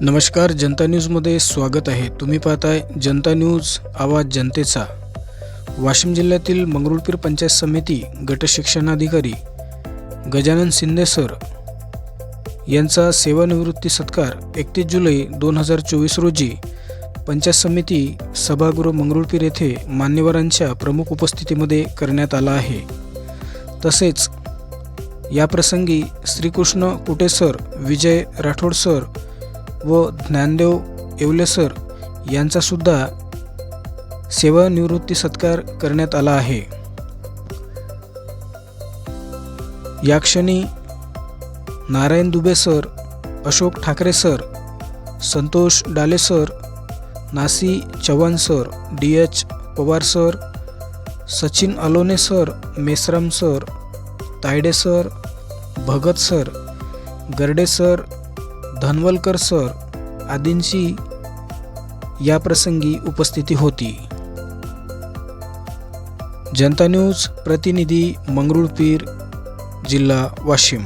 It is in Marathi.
नमस्कार, जनता न्यूजमध्ये स्वागत आहे. तुम्ही पाहताय जनता न्यूज, आवाज जनतेचा. वाशिम जिल्ह्यातील मंगरुळपीर पंचायत समिती गट शिक्षणाधिकारी गजानन शिंदे सर यांचा सेवानिवृत्ती सत्कार 31 जुलै 2024 रोजी पंचायत समिती सभागृह मंगरुळपीर येथे मान्यवरांच्या प्रमुख उपस्थितीमध्ये करण्यात आला आहे. तसेच याप्रसंगी श्रीकृष्ण कुटे सर, विजय राठोड सर व ज्ञानदेव येवले सर यांचा सुद्धा सेवानिवृत्ती सत्कार करण्यात आला आहे. या क्षणी Narayan Dubey sir, Ashok Thackeray sir, Santosh Dale sir, Nasi Chavan sir, DH Pawar sir, Sachin Alone sir, Meshram sir, Tayde sir, Bhagat sir, Garde sir, Dhanwalkar sir आदींची या प्रसंगी उपस्थिती होती. जनता न्यूज प्रतिनिधी मंगरुळपीर, जिल्हा वाशिम.